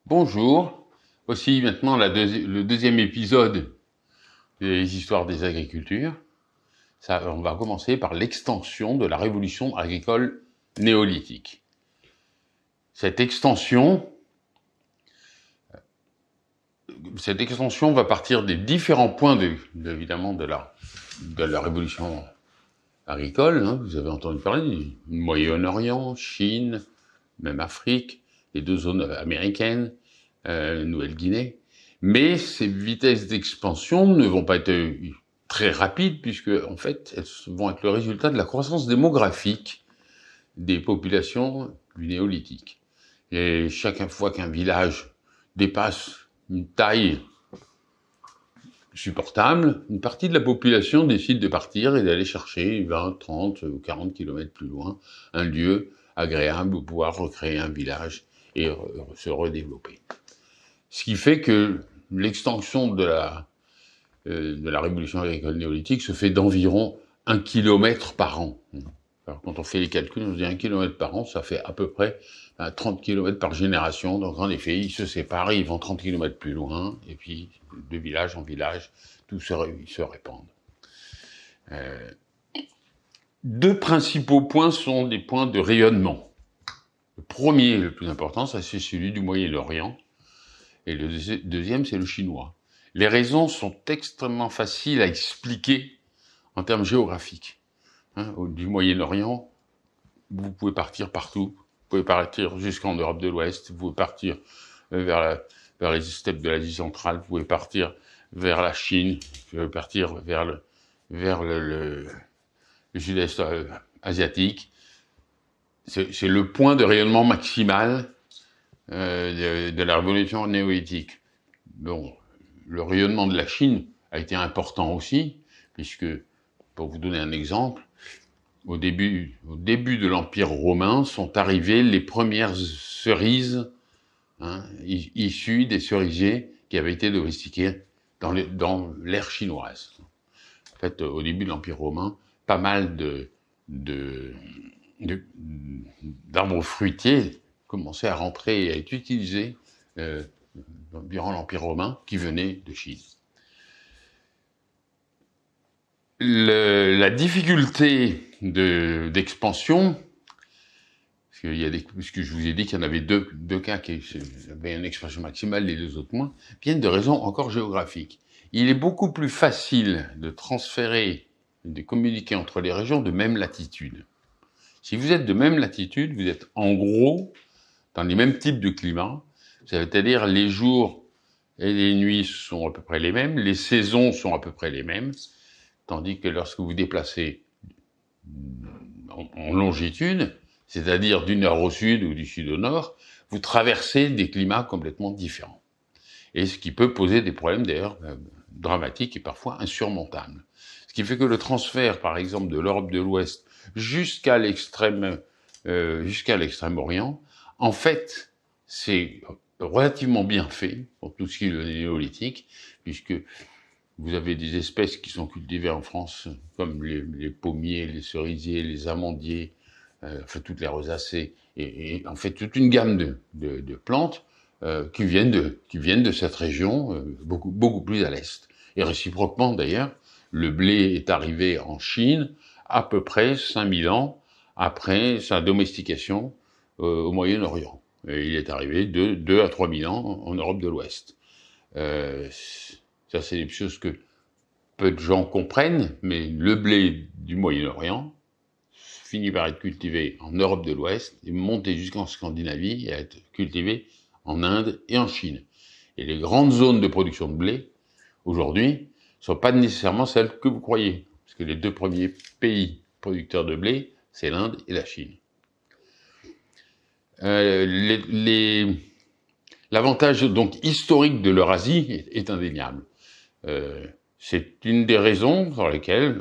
Bonjour, voici maintenant le deuxième épisode des histoires des agricultures. On va commencer par l'extension de la révolution agricole néolithique. Cette extension va partir des différents points évidemment de la révolution agricole. Vous avez entendu parler du Moyen-Orient, Chine, même Afrique, les deux zones américaines, Nouvelle-Guinée. Mais ces vitesses d'expansion ne vont pas être très rapides puisque, en fait, elles vont être le résultat de la croissance démographique des populations du néolithique. Et chaque fois qu'un village dépasse une taille supportable, une partie de la population décide de partir et d'aller chercher 20, 30 ou 40 kilomètres plus loin un lieu agréable pour pouvoir recréer un village et se redévelopper. Ce qui fait que l'extension de la révolution agricole néolithique se fait d'environ 1 kilomètre par an. Alors, quand on fait les calculs, on se dit 1 kilomètre par an, ça fait à peu près 30 kilomètres par génération. Donc, en effet, ils se séparent, ils vont 30 kilomètres plus loin, et puis, de village en village, ils se répandent. Deux principaux points sont des points de rayonnement. Le premier, le plus important, c'est celui du Moyen-Orient, et le deuxième, c'est le chinois. Les raisons sont extrêmement faciles à expliquer en termes géographiques. Du Moyen-Orient, vous pouvez partir partout. Vous pouvez partir jusqu'en Europe de l'Ouest. Vous pouvez partir vers les steppes de l'Asie centrale. Vous pouvez partir vers la Chine. Vous pouvez partir vers le sud-est asiatique. C'est le point de rayonnement maximal de la révolution néolithique. Bon, le rayonnement de la Chine a été important aussi, puisque, pour vous donner un exemple, au début de l'Empire romain sont arrivées les premières cerises issues des cerisiers qui avaient été domestiqués dans l'ère chinoise. En fait, au début de l'Empire romain, pas mal d'arbres fruitiers commençaient à rentrer et à être utilisés durant l'Empire romain qui venaient de Chine. La difficulté d'expansion, puisque je vous ai dit qu'il y en avait deux cas qui avaient une expansion maximale, et les deux autres moins, viennent de raisons encore géographiques. Il est beaucoup plus facile de transférer, de communiquer entre les régions de même latitude. Si vous êtes de même latitude, vous êtes en gros dans les mêmes types de climats, c'est-à-dire les jours et les nuits sont à peu près les mêmes, les saisons sont à peu près les mêmes, tandis que lorsque vous déplacez en longitude, c'est-à-dire du nord au sud ou du sud au nord, vous traversez des climats complètement différents. Et ce qui peut poser des problèmes d'ailleurs dramatiques et parfois insurmontables. Ce qui fait que le transfert, par exemple, de l'Europe de l'Ouest jusqu'à l'extrême-orient, en fait, c'est relativement bien fait pour tout ce qui est le néolithique, puisque vous avez des espèces qui sont cultivées en France, comme les pommiers, les cerisiers, les amandiers, enfin toutes les rosacées, et en fait toute une gamme de plantes qui viennent de cette région, beaucoup plus à l'est. Et réciproquement d'ailleurs, le blé est arrivé en Chine à peu près 5000 ans après sa domestication au Moyen-Orient. Il est arrivé 2 à 3000 ans en Europe de l'Ouest. Ça, c'est des choses que peu de gens comprennent, mais le blé du Moyen-Orient finit par être cultivé en Europe de l'Ouest et monter jusqu'en Scandinavie et être cultivé en Inde et en Chine. Et les grandes zones de production de blé, aujourd'hui, ne sont pas nécessairement celles que vous croyez, parce que les deux premiers pays producteurs de blé, c'est l'Inde et la Chine. L'avantage donc historique de l'Eurasie est indéniable. C'est une des raisons pour lesquelles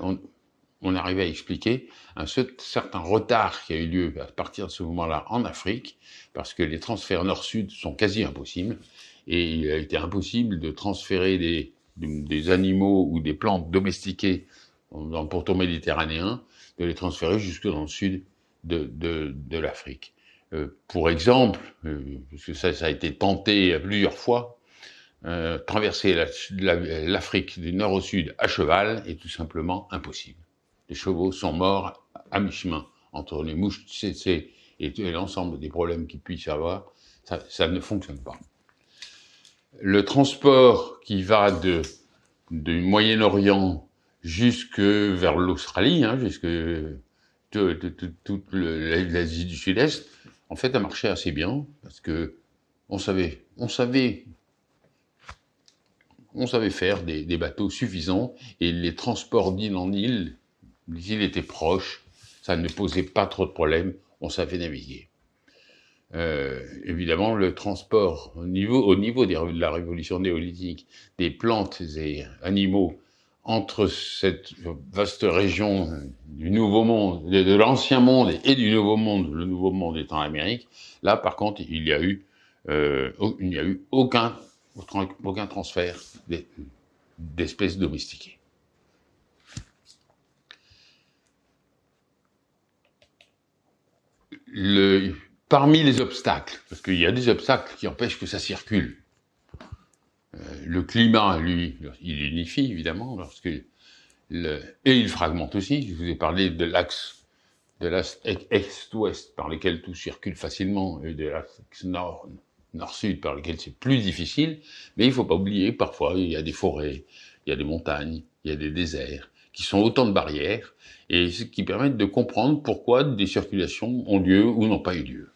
on arrive à expliquer un certain retard qui a eu lieu à partir de ce moment-là en Afrique, parce que les transferts nord-sud sont quasi impossibles, et il a été impossible de transférer des animaux ou des plantes domestiquées dans le pourtour méditerranéen, de les transférer jusque dans le sud de l'Afrique. Pour exemple, parce que ça a été tenté plusieurs fois, traverser l'Afrique du nord au sud à cheval est tout simplement impossible. Les chevaux sont morts à mi-chemin entre les mouches tsetse et l'ensemble des problèmes qu'ils puissent avoir. Ça ne fonctionne pas. Le transport qui va du Moyen-Orient jusque vers l'Australie, jusque toute l'Asie du Sud-Est, en fait, a marché assez bien parce que on savait faire des bateaux suffisants et les transports d'île en île, les îles étaient proches, ça ne posait pas trop de problèmes, on savait naviguer. Évidemment, le transport au niveau de la révolution néolithique, des plantes et animaux entre cette vaste région du Nouveau Monde, de l'ancien monde et du Nouveau Monde, le Nouveau Monde étant l'Amérique, là par contre il n'y a eu aucun transfert d'espèces domestiquées. Parmi les obstacles, parce qu'il y a des obstacles qui empêchent que ça circule, le climat, lui, il unifie évidemment, et il fragmente aussi. Je vous ai parlé de l'axe est-ouest par lequel tout circule facilement, et de l'axe nord-sud par lequel c'est plus difficile, mais il ne faut pas oublier, parfois, il y a des forêts, il y a des montagnes, il y a des déserts, qui sont autant de barrières, et qui permettent de comprendre pourquoi des circulations ont lieu ou n'ont pas eu lieu.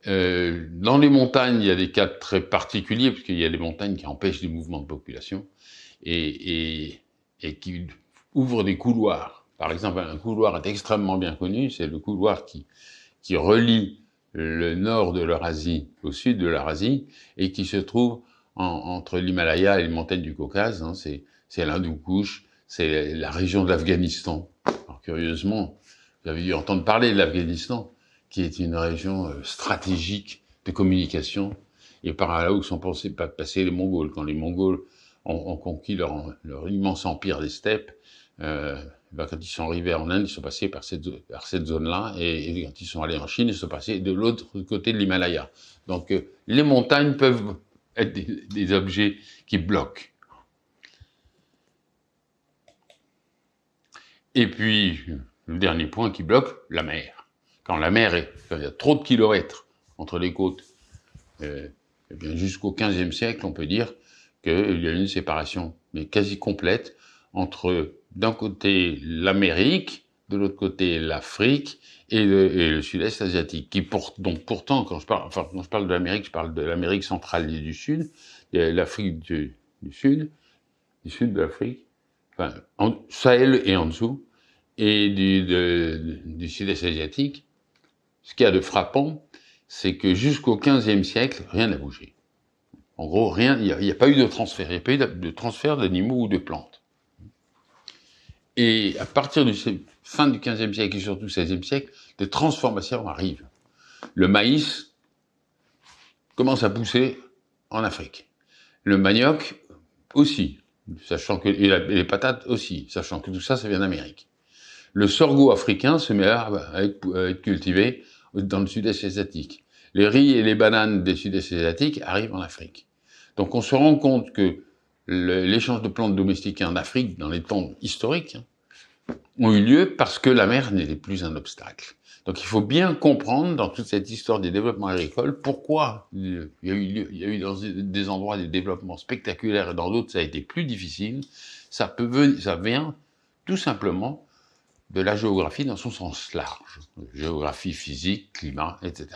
Dans les montagnes, il y a des cas très particuliers, parce qu'il y a des montagnes qui empêchent des mouvements de population, et qui ouvrent des couloirs. Par exemple, un couloir est extrêmement bien connu, c'est le couloir qui relie le nord de l'Eurasie au sud de l'Eurasie, et qui se trouve entre l'Himalaya et les montagnes du Caucase, c'est l'Hindou-Kouch, c'est la région de l'Afghanistan. Alors curieusement, vous avez dû entendre parler de l'Afghanistan, qui est une région stratégique de communication, et par là où sont passés les Mongols. Quand les Mongols ont conquis leur immense empire des steppes, quand ils sont arrivés en Inde, ils sont passés par cette zone-là, et quand ils sont allés en Chine, ils sont passés de l'autre côté de l'Himalaya. Donc les montagnes peuvent être des objets qui bloquent. Et puis, le dernier point qui bloque, la mer. Quand il y a trop de kilomètres entre les côtes, jusqu'au XVe siècle, on peut dire qu'il y a une séparation, mais quasi complète, entre d'un côté l'Amérique, de l'autre côté l'Afrique et le sud-est asiatique. Donc pourtant, quand je parle de l'Amérique, je parle de l'Amérique centrale et du Sud, de l'Afrique du Sud de l'Afrique, Sahel et en dessous, et du sud-est asiatique. Ce qu'il y a de frappant, c'est que jusqu'au XVe siècle, rien n'a bougé. En gros, il n'y a pas eu de transfert. Il n'y a pas eu de transfert d'animaux ou de plantes. Et à partir du fin du XVe siècle et surtout du XVIe siècle, des transformations arrivent. Le maïs commence à pousser en Afrique. Le manioc aussi, et les patates aussi, sachant que tout ça, ça vient d'Amérique. Le sorgho africain se met à être cultivé dans le sud-est asiatique. Les riz et les bananes des sud-est asiatiques arrivent en Afrique. Donc on se rend compte que l'échange de plantes domestiquées en Afrique, dans les temps historiques, ont eu lieu parce que la mer n'était plus un obstacle. Donc il faut bien comprendre dans toute cette histoire des développements agricoles pourquoi il y a eu dans des endroits des développements spectaculaires et dans d'autres ça a été plus difficile. Ça vient tout simplement de la géographie dans son sens large. Géographie physique, climat, etc.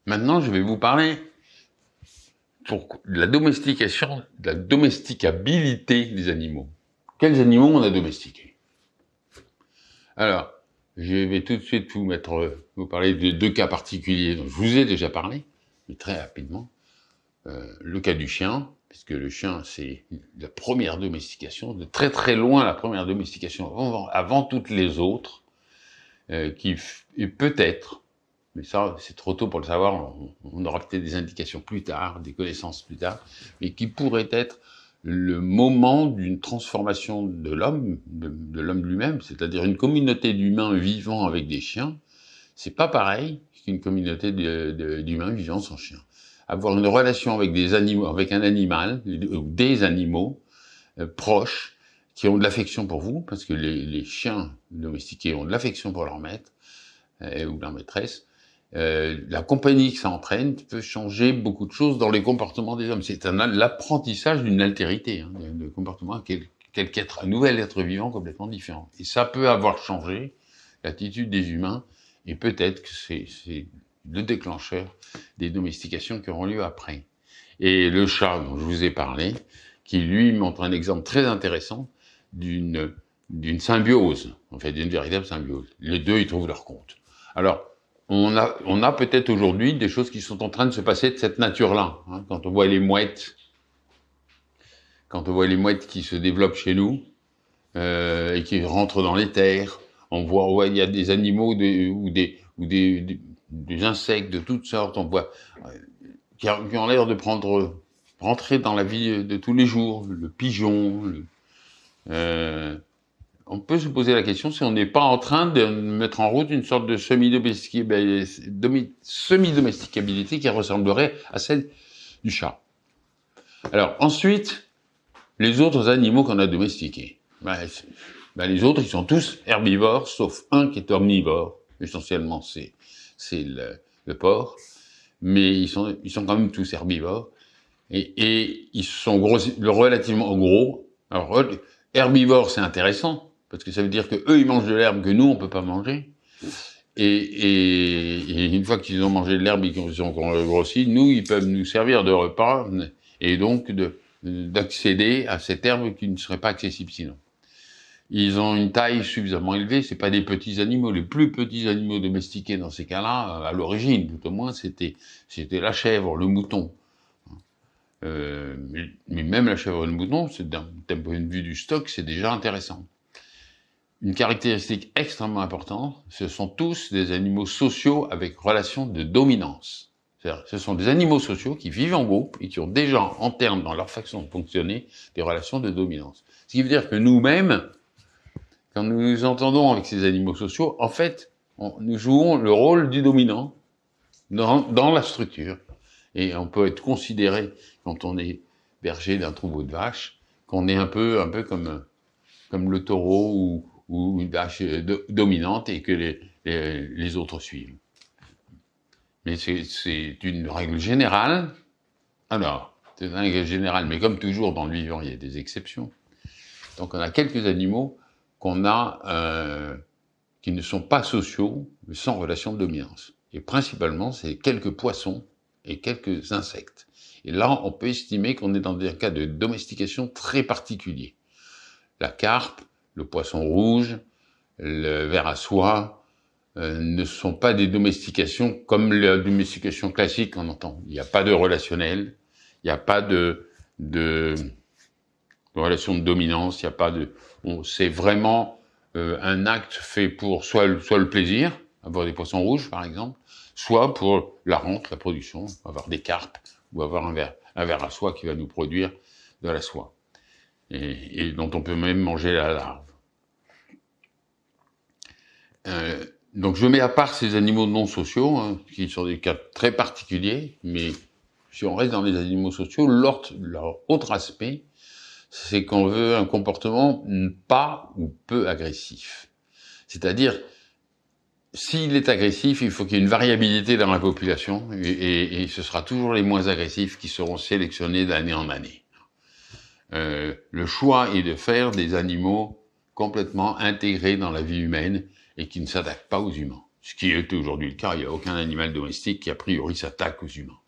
Maintenant, je vais vous parler de la domestication, de la domesticabilité des animaux. Quels animaux on a domestiqués? Alors, je vais tout de suite vous parler de deux cas particuliers dont je vous ai déjà parlé, mais très rapidement. Le cas du chien, puisque le chien, c'est la première domestication, de très très loin la première domestication, avant toutes les autres, qui est peut-être, mais ça c'est trop tôt pour le savoir, on aura peut-être des indications plus tard, des connaissances plus tard, mais qui pourrait être le moment d'une transformation de l'homme, de l'homme lui-même, c'est-à-dire une communauté d'humains vivant avec des chiens, c'est pas pareil qu'une communauté d'humains vivant sans chiens. Avoir une relation avec des animaux, avec un animal, ou des animaux proches, qui ont de l'affection pour vous, parce que les chiens domestiqués ont de l'affection pour leur maître, ou leur maîtresse, la compagnie que ça entraîne peut changer beaucoup de choses dans les comportements des hommes. C'est l'apprentissage d'une altérité, hein, de comportement, un nouvel être vivant complètement différent. Et ça peut avoir changé l'attitude des humains, et peut-être que c'est le déclencheur des domestications qui auront lieu après. Et le chat dont je vous ai parlé, qui lui montre un exemple très intéressant d'une symbiose, en fait, d'une véritable symbiose. Les deux y trouvent leur compte. Alors, on a peut-être aujourd'hui des choses qui sont en train de se passer de cette nature-là. Hein, quand on voit les mouettes qui se développent chez nous et qui rentrent dans les terres, on voit il y a des animaux ou des insectes de toutes sortes, on voit qui ont l'air de rentrer dans la vie de tous les jours, le pigeon. On peut se poser la question si on n'est pas en train de mettre en route une sorte de semi-domesticabilité qui ressemblerait à celle du chat. Alors ensuite, les autres animaux qu'on a domestiqués. Les autres, ils sont tous herbivores, sauf un qui est omnivore. Essentiellement, c'est le porc. Mais ils sont quand même tous herbivores. Et ils sont relativement gros. Alors, herbivore, c'est intéressant, parce que ça veut dire que eux, ils mangent de l'herbe que nous, on peut pas manger. Et une fois qu'ils ont mangé de l'herbe et qu'ils ont grossi, nous, ils peuvent nous servir de repas, et donc d'accéder à cette herbe qui ne serait pas accessible sinon. Ils ont une taille suffisamment élevée, c'est pas des petits animaux. Les plus petits animaux domestiqués dans ces cas-là, à l'origine, tout au moins, c'était la chèvre, le mouton. Mais même la chèvre et le mouton, d'un point de vue du stock, c'est déjà intéressant. Une caractéristique extrêmement importante, ce sont tous des animaux sociaux avec relation de dominance. C'est-à-dire, ce sont des animaux sociaux qui vivent en groupe et qui ont déjà, en termes, dans leur façon de fonctionner, des relations de dominance. Ce qui veut dire que nous-mêmes, quand nous nous entendons avec ces animaux sociaux, en fait, nous jouons le rôle du dominant dans la structure. Et on peut être considéré, quand on est berger d'un troupeau de vaches, qu'on est un peu comme le taureau ou une vache dominante et que les autres suivent. Mais c'est une règle générale. Alors, c'est une règle générale, mais comme toujours dans le vivant, il y a des exceptions. Donc on a quelques animaux qui ne sont pas sociaux, mais sans relation de dominance. Et principalement, c'est quelques poissons et quelques insectes. Et là, on peut estimer qu'on est dans un cas de domestication très particulier. La carpe, le poisson rouge, le ver à soie ne sont pas des domestications comme la domestication classique qu'on entend. Il n'y a pas de relationnel, il n'y a pas de relation de dominance, il n'y a pas de... c'est vraiment un acte fait pour soit le plaisir, avoir des poissons rouges par exemple, soit pour la rente, la production, avoir des carpes ou avoir un ver à soie qui va nous produire de la soie et dont on peut même manger la larve. Donc je mets à part ces animaux non sociaux, hein, qui sont des cas très particuliers, mais si on reste dans les animaux sociaux, leur autre aspect, c'est qu'on veut un comportement pas ou peu agressif. C'est-à-dire, s'il est agressif, il faut qu'il y ait une variabilité dans la population, et ce sera toujours les moins agressifs qui seront sélectionnés d'année en année. Le choix est de faire des animaux complètement intégrés dans la vie humaine et qui ne s'attaquent pas aux humains. Ce qui est aujourd'hui le cas, il n'y a aucun animal domestique qui a priori s'attaque aux humains.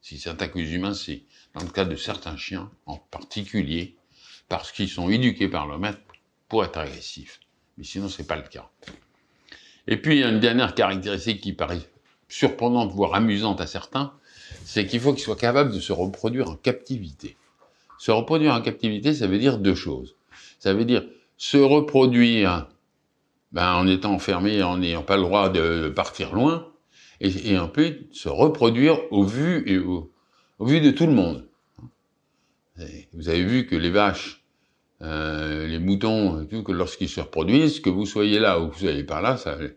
S'il s'attaque aux humains, c'est dans le cas de certains chiens en particulier, parce qu'ils sont éduqués par leur maître pour être agressifs. Mais sinon, c'est pas le cas. Et puis, il y a une dernière caractéristique qui paraît surprenante, voire amusante à certains, c'est qu'il faut qu'ils soient capables de se reproduire en captivité. Se reproduire en captivité, ça veut dire deux choses. Ça veut dire se reproduire en étant enfermé, en n'ayant pas le droit de partir loin, et en plus se reproduire au vu de tout le monde. Vous avez vu que les vaches, les moutons, tout, que lorsqu'ils se reproduisent, que vous soyez là ou que vous soyez pas là, ça ne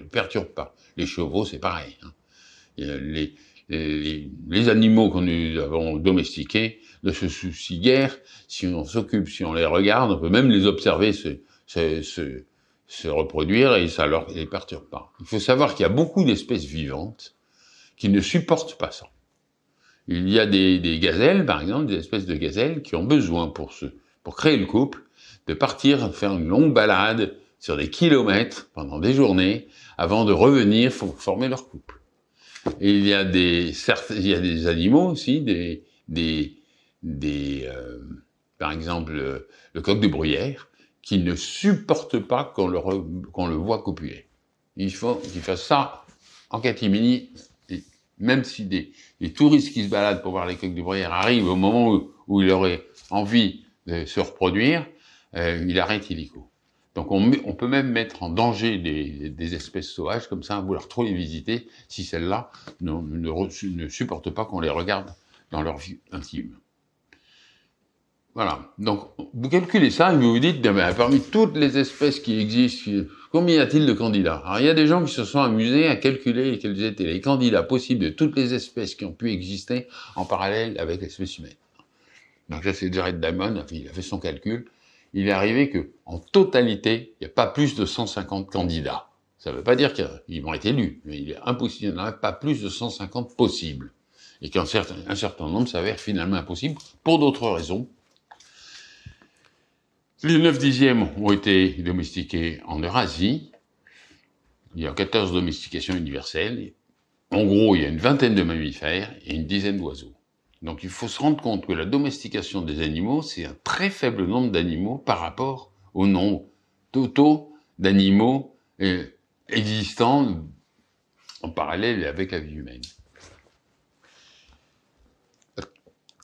perturbe pas. Les chevaux, c'est pareil. Hein. Les animaux que nous avons domestiqués ne se soucient guère. Si on s'occupe, si on les regarde, on peut même les observer se reproduire et ça les perturbe pas. Il faut savoir qu'il y a beaucoup d'espèces vivantes qui ne supportent pas ça. Il y a des gazelles, par exemple, des espèces de gazelles qui ont besoin pour créer le couple, de partir faire une longue balade sur des kilomètres pendant des journées avant de revenir pour former leur couple. Et il y a des animaux aussi, par exemple, le coq de bruyère, qui ne supporte pas qu'on le voit copuler. Il faut qu'il fasse ça en catimini, et même si des touristes qui se baladent pour voir les coqs de bruyère arrivent au moment où il aurait envie de se reproduire, il arrête illico. Donc on peut même mettre en danger des espèces sauvages comme ça, à vouloir trop les visiter, si celles-là ne supportent pas qu'on les regarde dans leur vie intime. Voilà, donc vous calculez ça et vous vous dites, parmi toutes les espèces qui existent, combien y a-t-il de candidats? Alors il y a des gens qui se sont amusés à calculer quels étaient les candidats possibles de toutes les espèces qui ont pu exister en parallèle avec l'espèce humaine. Donc là c'est Jared Diamond, il a fait son calcul, il est arrivé qu'en totalité, il n'y a pas plus de 150 candidats. Ça ne veut pas dire qu'ils vont être élus, mais il est impossible, il n'y en a pas plus de 150 possibles. Et qu'un certain nombre s'avère finalement impossible, pour d'autres raisons. Les 9 dixièmes ont été domestiqués en Eurasie. Il y a 14 domestications universelles. En gros, il y a une vingtaine de mammifères et une dizaine d'oiseaux. Donc il faut se rendre compte que la domestication des animaux, c'est un très faible nombre d'animaux par rapport au nombre totaux d'animaux existants en parallèle avec la vie humaine.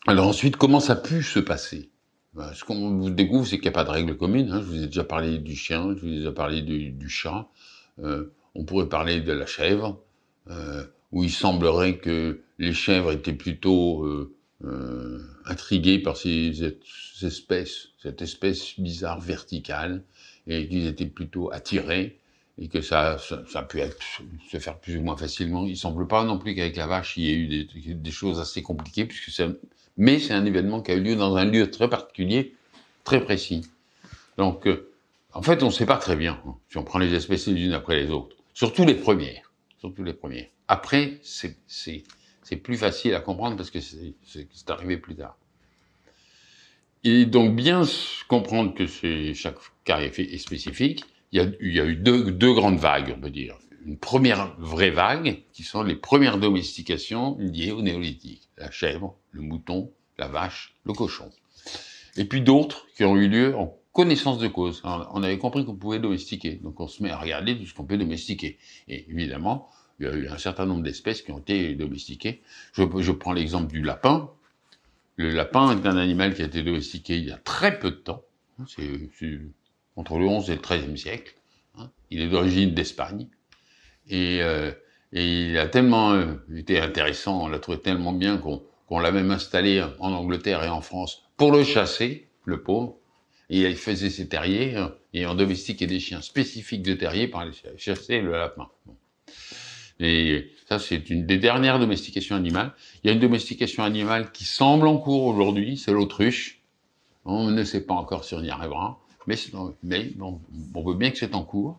Alors ensuite, comment ça a pu se passer? Ce qu'on vous découvre, c'est qu'il n'y a pas de règle commune. Hein. Je vous ai déjà parlé du chien, je vous ai déjà parlé du chat. On pourrait parler de la chèvre, où il semblerait que les chèvres étaient plutôt intriguées par cette espèce bizarre verticale, et qu'ils étaient plutôt attirés, et que ça a pu se faire plus ou moins facilement. Il ne semble pas non plus qu'avec la vache, il y ait eu des choses assez compliquées, puisque mais c'est un événement qui a eu lieu dans un lieu très particulier, très précis. Donc, en fait, on ne sait pas très bien, hein, si on prend les espèces les unes après les autres. Surtout les premières. Après, c'est plus facile à comprendre parce que c'est arrivé plus tard. Et donc, bien comprendre que chaque cas est spécifique, il y a eu deux grandes vagues, on peut dire. Une première vraie vague, qui sont les premières domestications liées au néolithique. La chèvre, le mouton, la vache, le cochon. Et puis d'autres qui ont eu lieu en connaissance de cause. Alors, on avait compris qu'on pouvait domestiquer, donc on se met à regarder tout ce qu'on peut domestiquer. Et évidemment, il y a eu un certain nombre d'espèces qui ont été domestiquées. Je prends l'exemple du lapin. Le lapin est un animal qui a été domestiqué il y a très peu de temps. C'est entre le 11 et le 13e siècle. Il est d'origine d'Espagne. Et il a tellement été intéressant, on l'a trouvé tellement bien qu'on l'a même installé en Angleterre et en France pour le chasser, le pauvre. Et il faisait ses terriers, et on domestiquait des chiens spécifiques de terrier pour aller chasser le lapin. Et ça, c'est une des dernières domestications animales. Il y a une domestication animale qui semble en cours aujourd'hui, c'est l'autruche. On ne sait pas encore si on y arrivera, mais bon, on veut bien que c'est en cours.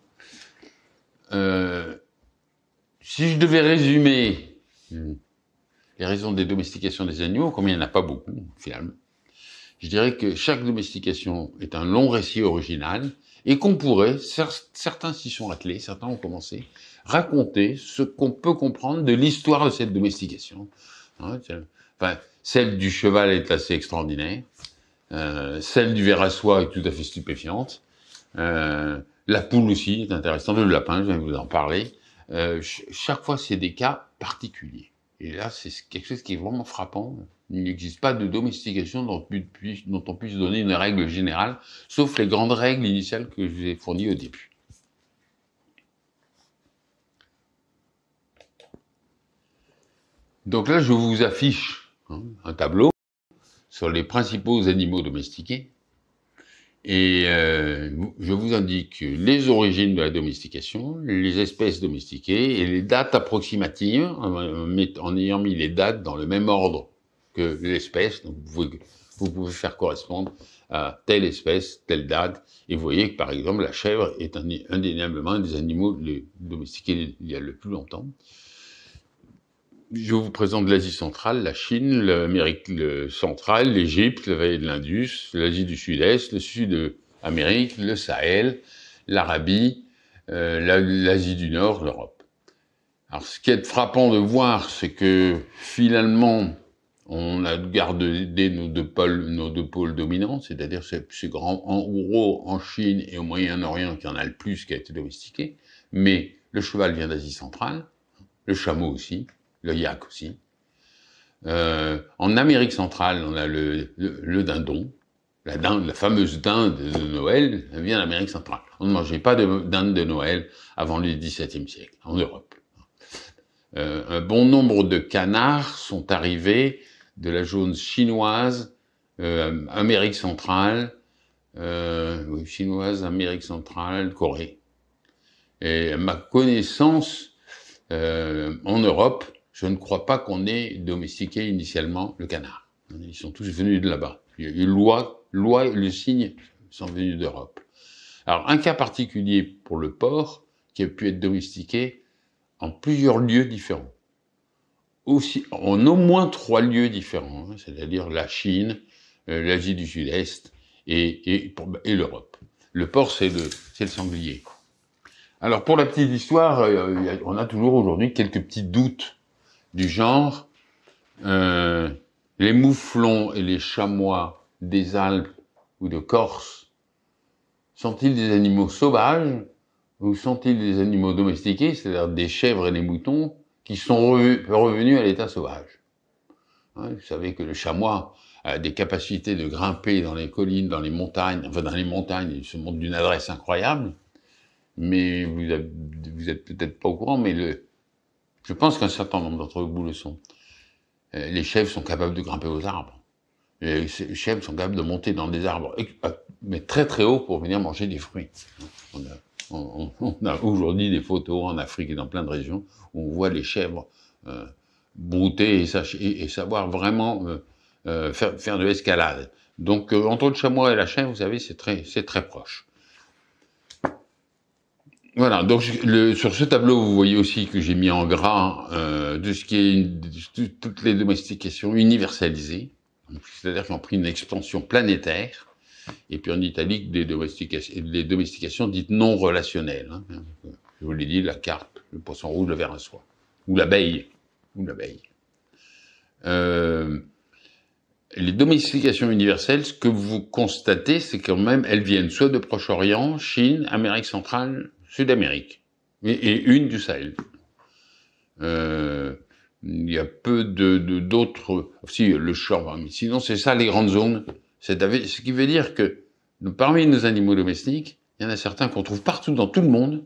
Si je devais résumer les raisons des domestications des animaux, comme il n'y en a pas beaucoup, finalement, je dirais que chaque domestication est un long récit original et qu'on pourrait, certains s'y sont attelés, certains ont commencé, raconter ce qu'on peut comprendre de l'histoire de cette domestication. Enfin, celle du cheval est assez extraordinaire, celle du ver à soie est tout à fait stupéfiante, la poule aussi est intéressante, le lapin, je vais vous en parler. Chaque fois, c'est des cas particuliers. Et là, c'est quelque chose qui est vraiment frappant. Il n'existe pas de domestication dont on puisse donner une règle générale, sauf les grandes règles initiales que je vous ai fournies au début. Donc là, je vous affiche un tableau sur les principaux animaux domestiqués. Et je vous indique les origines de la domestication, les espèces domestiquées et les dates approximatives, en ayant mis les dates dans le même ordre que l'espèce. Donc vous pouvez faire correspondre à telle espèce, telle date, et vous voyez que par exemple la chèvre est indéniablement un des animaux domestiqués il y a le plus longtemps. Je vous présente l'Asie centrale, la Chine, l'Amérique centrale, l'Égypte, la vallée de l'Indus, l'Asie du Sud-Est, le Sud-Amérique, le Sahel, l'Arabie, l'Asie du Nord, l'Europe. Alors, ce qui est frappant de voir, c'est que finalement, on a gardé nos deux pôles dominants, c'est-à-dire ces grands, en gros, en Chine et au Moyen-Orient, qui en a le plus, qui a été domestiqué, mais le cheval vient d'Asie centrale, le chameau aussi, le yak aussi. En Amérique centrale, on a le dindon, la fameuse dinde de Noël, elle vient d'Amérique centrale. On ne mangeait pas de dinde de Noël avant le XVIIe siècle, en Europe. Un bon nombre de canards sont arrivés de la zone chinoise, Amérique centrale, chinoise, Amérique centrale, Corée. Et à ma connaissance, en Europe, je ne crois pas qu'on ait domestiqué initialement le canard. Ils sont tous venus de là-bas. Les lois et le cygne sont venus d'Europe. Alors, un cas particulier pour le porc, qui a pu être domestiqué en plusieurs lieux différents. Aussi, en au moins 3 lieux différents, c'est-à-dire la Chine, l'Asie du Sud-Est et l'Europe. Le porc, c'est le sanglier. Alors, pour la petite histoire, on a toujours aujourd'hui quelques petits doutes du genre. Les mouflons et les chamois des Alpes ou de Corse sont-ils des animaux sauvages ou sont-ils des animaux domestiqués, c'est-à-dire des chèvres et des moutons qui sont revenus à l'état sauvage? Vous savez que le chamois a des capacités de grimper dans les collines, dans les montagnes, enfin dans les montagnes, il se montre d'une adresse incroyable. Mais vous êtes peut-être pas au courant, mais je pense qu'un certain nombre d'entre vous le sont. Les chèvres sont capables de grimper aux arbres. Les chèvres sont capables de monter dans des arbres, mais très très haut pour venir manger des fruits. On a aujourd'hui des photos en Afrique et dans plein de régions où on voit les chèvres brouter et savoir vraiment faire de l'escalade. Donc entre le chamois et la chèvre, vous savez, c'est très proche. Voilà, donc sur ce tableau, vous voyez aussi que j'ai mis en gras de ce qui est toutes les domestications universalisées, c'est-à-dire qui ont pris une expansion planétaire, et puis en italique des domestications dites non relationnelles. Hein. Je vous l'ai dit, la carpe, le poisson rouge, le ver à soie, ou l'abeille. Les domestications universelles, ce que vous constatez, c'est quand même, elles viennent soit de Proche-Orient, Chine, Amérique centrale, Sud-Amérique, et une du Sahel. Il y a peu d'autres, si le champ, mais sinon c'est ça les grandes zones. Ce qui veut dire que parmi nos animaux domestiques, il y en a certains qu'on trouve partout dans tout le monde,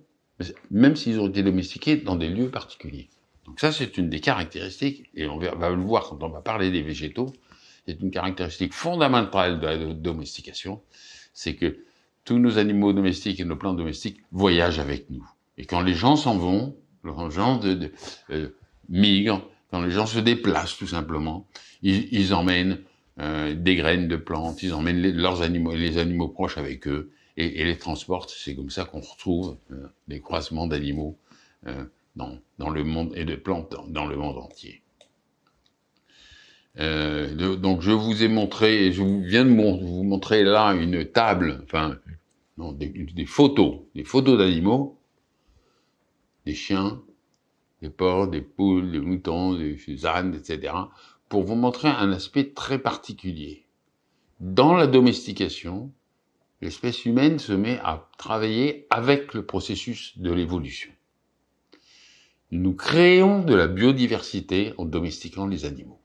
même s'ils ont été domestiqués dans des lieux particuliers. Donc ça, c'est une des caractéristiques, et on va le voir quand on va parler des végétaux, c'est une caractéristique fondamentale de la domestication, c'est que tous nos animaux domestiques et nos plantes domestiques voyagent avec nous. Et quand les gens s'en vont, quand les gens migrent, quand les gens se déplacent tout simplement, ils emmènent des graines de plantes, ils emmènent les animaux proches avec eux et les transportent. C'est comme ça qu'on retrouve des croisements d'animaux dans le monde et de plantes dans le monde entier. Donc je vous ai montré, je viens de vous montrer là une table, enfin non, des photos d'animaux, des chiens, des porcs, des poules, des moutons, des ânes, etc., pour vous montrer un aspect très particulier. Dans la domestication, l'espèce humaine se met à travailler avec le processus de l'évolution. Nous créons de la biodiversité en domestiquant les animaux.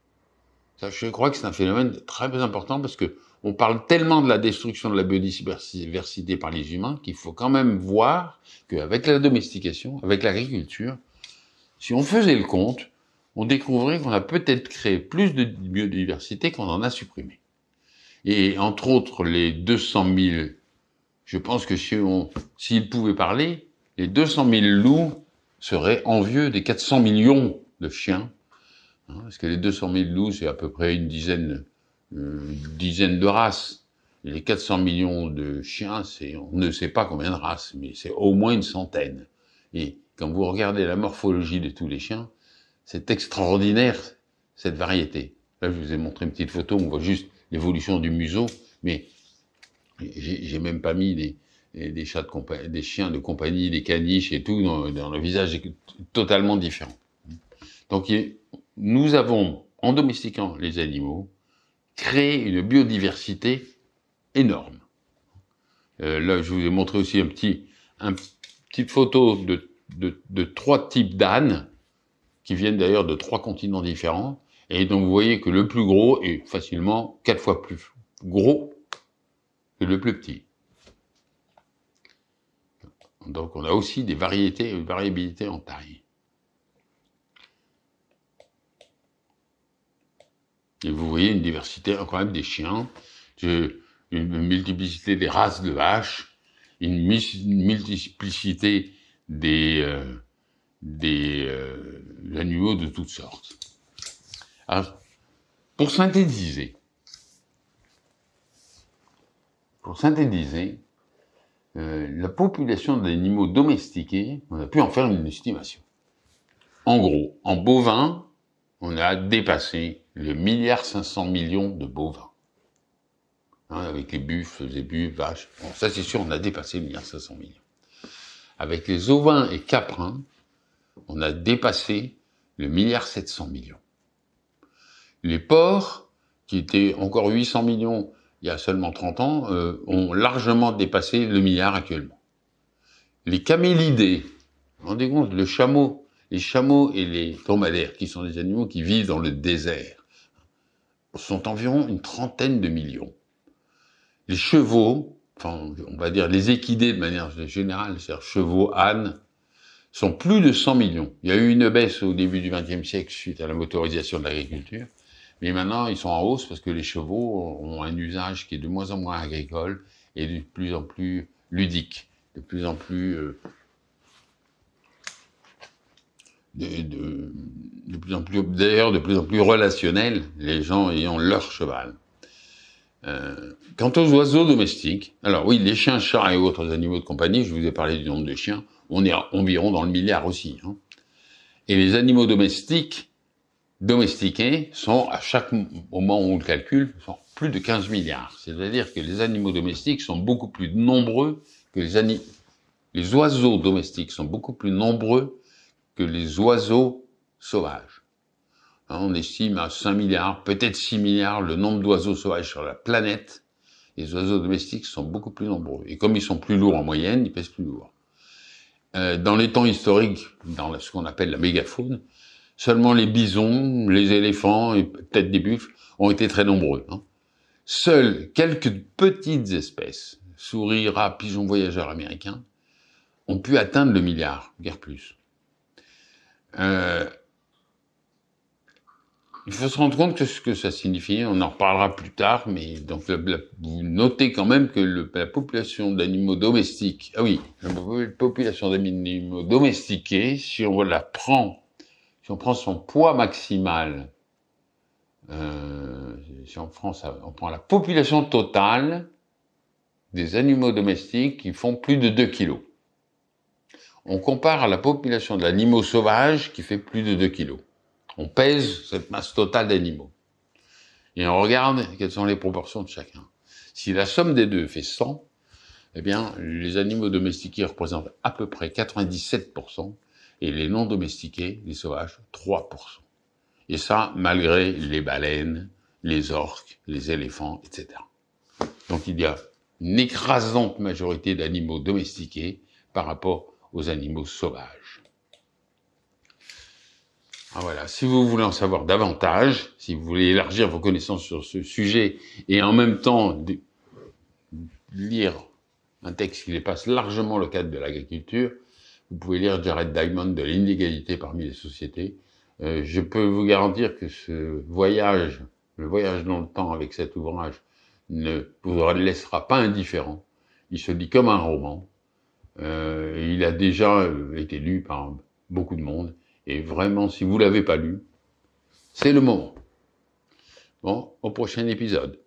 Ça, je crois que c'est un phénomène très important parce que on parle tellement de la destruction de la biodiversité par les humains qu'il faut quand même voir qu'avec la domestication, avec l'agriculture, si on faisait le compte, on découvrirait qu'on a peut-être créé plus de biodiversité qu'on en a supprimé. Et entre autres, les 200 000, je pense que s'ils pouvaient parler, les 200 000 loups seraient envieux des 400 millions de chiens. Hein, parce que les 200 000 loups, c'est à peu près une dizaine de races. Et les 400 millions de chiens, on ne sait pas combien de races, mais c'est au moins une centaine. Et quand vous regardez la morphologie de tous les chiens, c'est extraordinaire, cette variété. Là, je vous ai montré une petite photo, on voit juste l'évolution du museau, mais j'ai même pas mis des chiens de compagnie, des caniches et tout, dans le visage totalement différent. Donc, nous avons, en domestiquant les animaux, créé une biodiversité énorme. Là, je vous ai montré aussi une petite photo de 3 types d'ânes, qui viennent d'ailleurs de 3 continents différents. Et donc, vous voyez que le plus gros est facilement 4 fois plus gros que le plus petit. Donc, on a aussi des variétés, une variabilité en taille. Et vous voyez une diversité quand même des chiens, une multiplicité des races de vaches, une multiplicité des animaux de toutes sortes. Alors, pour synthétiser, la population d'animaux domestiqués, on a pu en faire une estimation. En gros, en bovins, on a dépassé le 1,5 milliard de bovins. Hein, avec les buffles, vaches. Bon, ça c'est sûr, on a dépassé le 1,5 milliard. Avec les ovins et caprins, on a dépassé le 1,7 milliard. Les porcs, qui étaient encore 800 millions il y a seulement 30 ans, ont largement dépassé le milliard actuellement. Les camélidés, vous vous rendez compte, les chameaux et les dromadaires, qui sont des animaux qui vivent dans le désert, sont environ une trentaine de millions. Les chevaux, enfin, on va dire les équidés de manière générale, c'est-à-dire chevaux, ânes, sont plus de 100 millions. Il y a eu une baisse au début du XXe siècle suite à la motorisation de l'agriculture, mais maintenant ils sont en hausse parce que les chevaux ont un usage qui est de moins en moins agricole et de plus en plus ludique, de plus en plus d'ailleurs de plus en plus relationnel, les gens ayant leur cheval. Quant aux oiseaux domestiques, alors oui, les chiens, chats et autres animaux de compagnie, je vous ai parlé du nombre de chiens, on est environ dans le milliard aussi. Hein. Et les animaux domestiqués sont, à chaque moment où on le calcule, sont plus de 15 milliards. C'est-à-dire que les animaux domestiques sont beaucoup plus nombreux que les oiseaux domestiques sont beaucoup plus nombreux que les oiseaux sauvages. Hein, on estime à 5 milliards, peut-être 6 milliards le nombre d'oiseaux sauvages sur la planète. Les oiseaux domestiques sont beaucoup plus nombreux. Et comme ils sont plus lourds en moyenne, ils pèsent plus lourd. Dans les temps historiques, dans ce qu'on appelle la mégafaune, seulement les bisons, les éléphants et peut-être des buffles ont été très nombreux. Hein. Seules quelques petites espèces, souris, rats, pigeons voyageurs américains, ont pu atteindre le milliard, guère plus. Il faut se rendre compte que ce que ça signifie, on en reparlera plus tard, mais donc vous notez quand même que la population d'animaux domestiques, la population d'animaux domestiqués, si on prend son poids maximal, si on prend la population totale des animaux domestiques qui font plus de 2 kilos. On compare à la population d'animaux sauvages qui fait plus de 2 kilos. On pèse cette masse totale d'animaux. Et on regarde quelles sont les proportions de chacun. Si la somme des deux fait 100, eh bien, les animaux domestiqués représentent à peu près 97%, et les non domestiqués, les sauvages, 3%. Et ça, malgré les baleines, les orques, les éléphants, etc. Donc il y a une écrasante majorité d'animaux domestiqués par rapport aux animaux sauvages. Ah, voilà, si vous voulez en savoir davantage, si vous voulez élargir vos connaissances sur ce sujet et en même temps lire un texte qui dépasse largement le cadre de l'agriculture, vous pouvez lire Jared Diamond de l'inégalité parmi les sociétés. Je peux vous garantir que le voyage dans le temps avec cet ouvrage ne vous laissera pas indifférent. Il se lit comme un roman. Il a déjà été lu par beaucoup de monde. Et vraiment, si vous l'avez pas lu, c'est le moment. Bon, au prochain épisode.